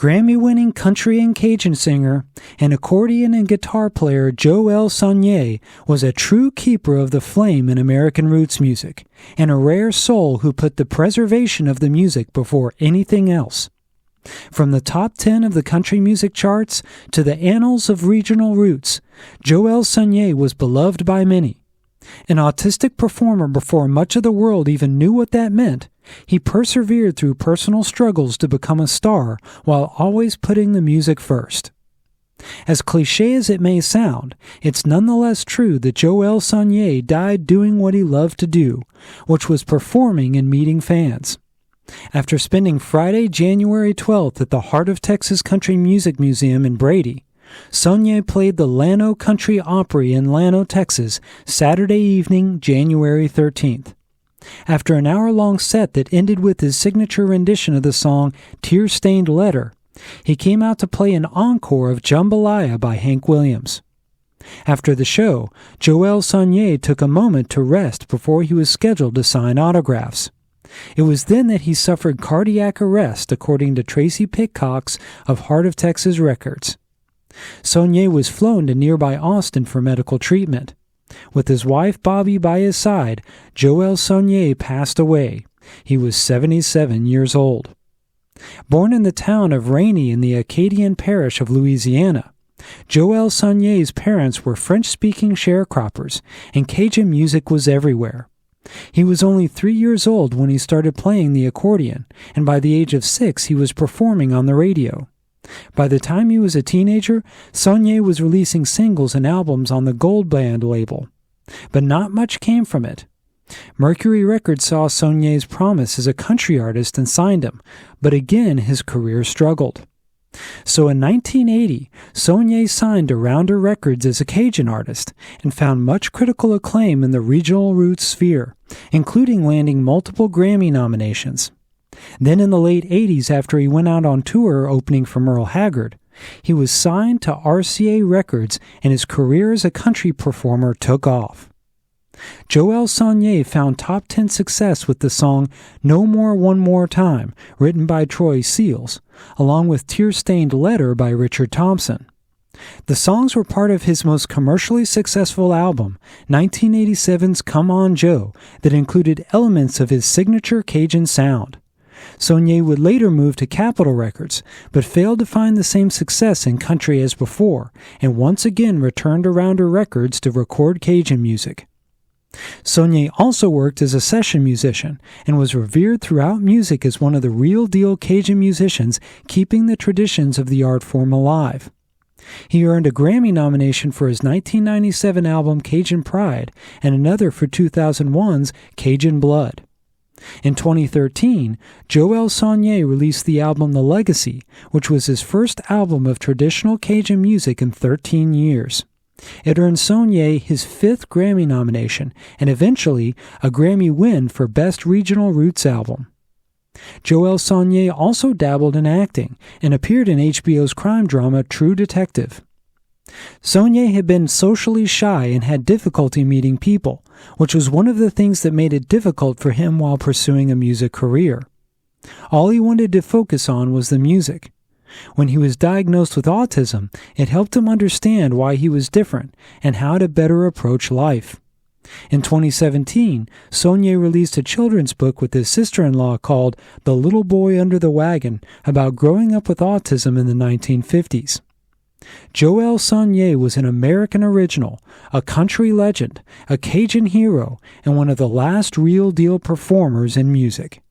Grammy-winning country and Cajun singer and accordion and guitar player Jo-El Sonnier was a true keeper of the flame in American roots music, and a rare soul who put the preservation of the music before anything else. From the top 10 of the country music charts to the annals of regional roots, Jo-El Sonnier was beloved by many. An autistic performer before much of the world even knew what that meant, he persevered through personal struggles to become a star while always putting the music first. As cliché as it may sound, it's nonetheless true that Jo-El Sonnier died doing what he loved to do, which was performing and meeting fans. After spending Friday, January 12th at the Heart of Texas Country Music Museum in Brady, Sonnier played the Llano Country Opry in Llano, Texas, Saturday evening, January 13th. After an hour-long set that ended with his signature rendition of the song Tear-Stained Letter, he came out to play an encore of Jambalaya by Hank Williams. After the show, Jo-El Sonnier took a moment to rest before he was scheduled to sign autographs. It was then that he suffered cardiac arrest, according to Tracy Pitcox of Heart of Texas Records. Sonnier was flown to nearby Austin for medical treatment. With his wife Bobby by his side, Jo-El Sonnier passed away. He was 77 years old. Born in the town of Rainy in the Acadian parish of Louisiana, Jo-El Sonnier's parents were French-speaking sharecroppers, and Cajun music was everywhere. He was only 3 years old when he started playing the accordion, and by the age of 6 he was performing on the radio. By the time he was a teenager, Sonnier was releasing singles and albums on the Gold Band label. But not much came from it. Mercury Records saw Sonnier's promise as a country artist and signed him, but again his career struggled. So in 1980, Sonnier signed to Rounder Records as a Cajun artist and found much critical acclaim in the regional roots sphere, including landing multiple Grammy nominations. Then in the late 80s, after he went out on tour opening for Merle Haggard, he was signed to RCA Records and his career as a country performer took off. Jo-El Sonnier found top 10 success with the song No More One More Time, written by Troy Seals, along with Tear-Stained Letter by Richard Thompson. The songs were part of his most commercially successful album, 1987's Come On Joe, that included elements of his signature Cajun sound. Sonnier would later move to Capitol Records, but failed to find the same success in country as before, and once again returned to Rounder Records to record Cajun music. Sonnier also worked as a session musician and was revered throughout music as one of the real-deal Cajun musicians keeping the traditions of the art form alive. He earned a Grammy nomination for his 1997 album Cajun Pride and another for 2001's Cajun Blood. In 2013, Jo-El Sonnier released the album The Legacy, which was his first album of traditional Cajun music in 13 years. It earned Sonnier his 5th Grammy nomination and eventually a Grammy win for Best Regional Roots Album. Jo-El Sonnier also dabbled in acting and appeared in HBO's crime drama True Detective. Sonnier had been socially shy and had difficulty meeting people, which was one of the things that made it difficult for him while pursuing a music career. All he wanted to focus on was the music. When he was diagnosed with autism, it helped him understand why he was different and how to better approach life. In 2017, Sonnier released a children's book with his sister-in-law called The Little Boy Under the Wagon about growing up with autism in the 1950s. Jo-El Sonnier was an American original, a country legend, a Cajun hero, and one of the last real-deal performers in music.